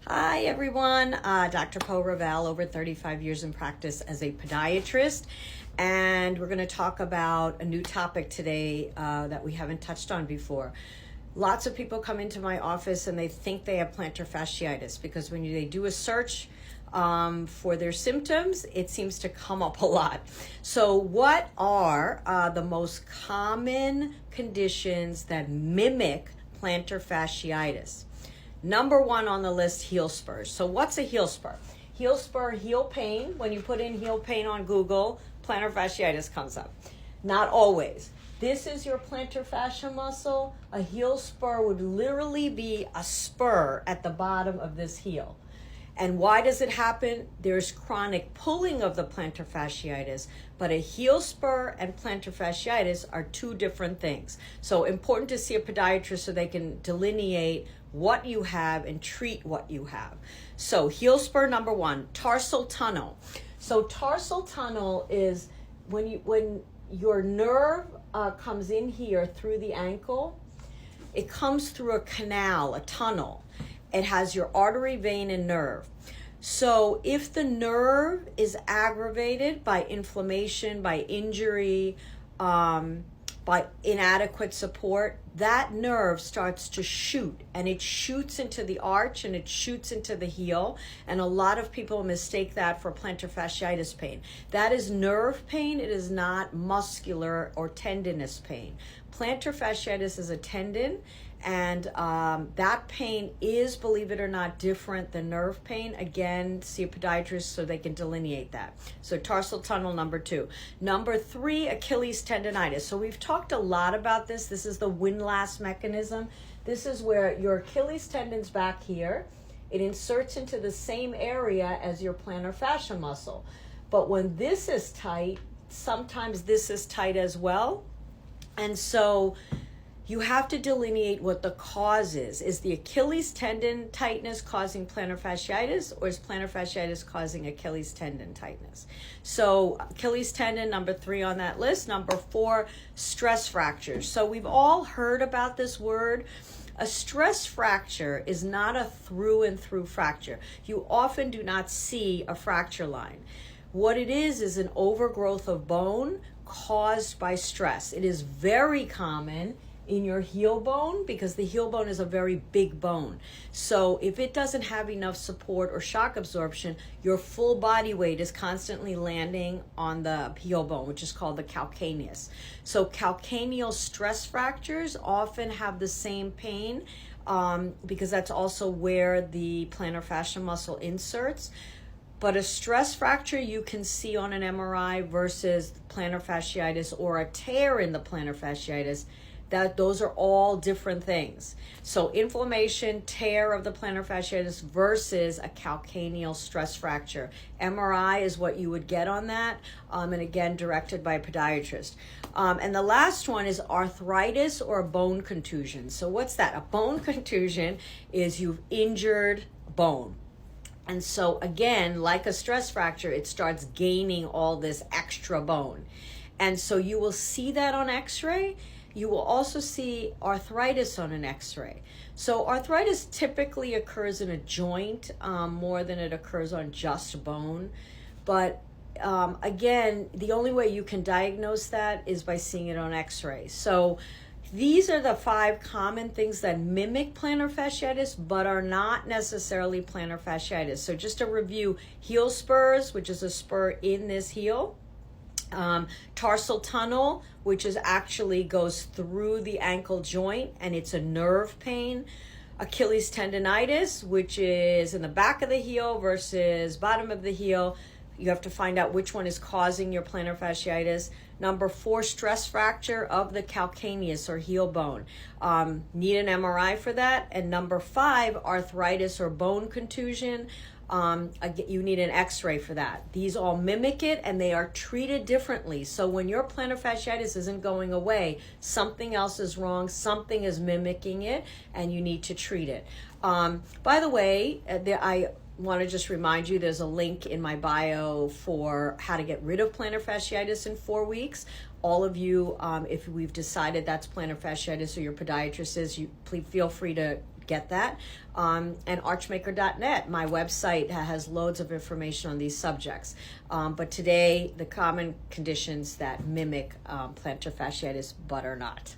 Hi everyone, Dr. Po Ravel, over 35 years in practice as a podiatrist, and we're going to talk about a new topic today that we haven't touched on before. Lots of people come into my office and they think they have plantar fasciitis because when they do a search for their symptoms, it seems to come up a lot. So what are the most common conditions that mimic plantar fasciitis? Number one on the list, heel spurs. So what's a heel spur? Heel spur, heel pain. When you put in heel pain on Google, plantar fasciitis comes up. Not always. This is your plantar fascia muscle. A heel spur would literally be a spur at the bottom of this heel. And why does it happen? There's chronic pulling of the plantar fasciitis, but a heel spur and plantar fasciitis are two different things. So important to see a podiatrist so they can delineate what you have and treat what you have. So heel spur number one, tarsal tunnel. So tarsal tunnel is when your nerve comes in here through the ankle, it comes through a canal, a tunnel. It has your artery, vein, and nerve. So if the nerve is aggravated by inflammation, by injury, by inadequate support, that nerve starts to shoot, and it shoots into the arch and it shoots into the heel, and a lot of people mistake that for plantar fasciitis pain. That is nerve pain. It is not muscular or tendinous pain. Plantar fasciitis is a tendon, and that pain is, believe it or not, different than nerve pain. Again, see a podiatrist so they can delineate that. So tarsal tunnel, number two. Number three, Achilles tendonitis. So we've talked a lot about this. This is the windlass mechanism. This is where your Achilles tendon's back here. It inserts into the same area as your plantar fascia muscle. But when this is tight, sometimes this is tight as well. And so you have to delineate what the cause is. Is the Achilles tendon tightness causing plantar fasciitis, or is plantar fasciitis causing Achilles tendon tightness? So Achilles tendon, number three on that list. Number four, stress fractures. So we've all heard about this word. A stress fracture is not a through and through fracture. You often do not see a fracture line. What it is an overgrowth of bone caused by stress. It is very common in your heel bone because the heel bone is a very big bone. So if it doesn't have enough support or shock absorption, your full body weight is constantly landing on the heel bone, which is called the calcaneus. So calcaneal stress fractures often have the same pain because that's also where the plantar fascia muscle inserts. But a stress fracture you can see on an MRI versus plantar fasciitis or a tear in the plantar fasciitis, that those are all different things. So inflammation, tear of the plantar fasciitis versus a calcaneal stress fracture. MRI is what you would get on that, and again, directed by a podiatrist. And the last one is arthritis or a bone contusion. So what's that? A bone contusion is you've injured bone. And so again, like a stress fracture, it starts gaining all this extra bone. And so you will see that on x-ray. You will also see arthritis on an x-ray. So arthritis typically occurs in a joint more than it occurs on just bone. But again, the only way you can diagnose that is by seeing it on x-ray. So these are the 5 common things that mimic plantar fasciitis but are not necessarily plantar fasciitis. So just to review, heel spurs, which is a spur in this heel. Tarsal tunnel, which is actually goes through the ankle joint and it's a nerve pain. Achilles tendonitis, which is in the back of the heel versus bottom of the heel. You have to find out which one is causing your plantar fasciitis. Number 4, stress fracture of the calcaneus or heel bone. Need an MRI for that. And number 5, arthritis or bone contusion. You need an x-ray for that. These all mimic it and they are treated differently. So when your plantar fasciitis isn't going away, something else is wrong, something is mimicking it, and you need to treat it. By the way, I want to just remind you there's a link in my bio for how to get rid of plantar fasciitis in 4 weeks. All of you, if we've decided that's plantar fasciitis or your podiatrist is, please feel free to get that. And archmaker.net, my website, has loads of information on these subjects. But today, the common conditions that mimic plantar fasciitis but are not.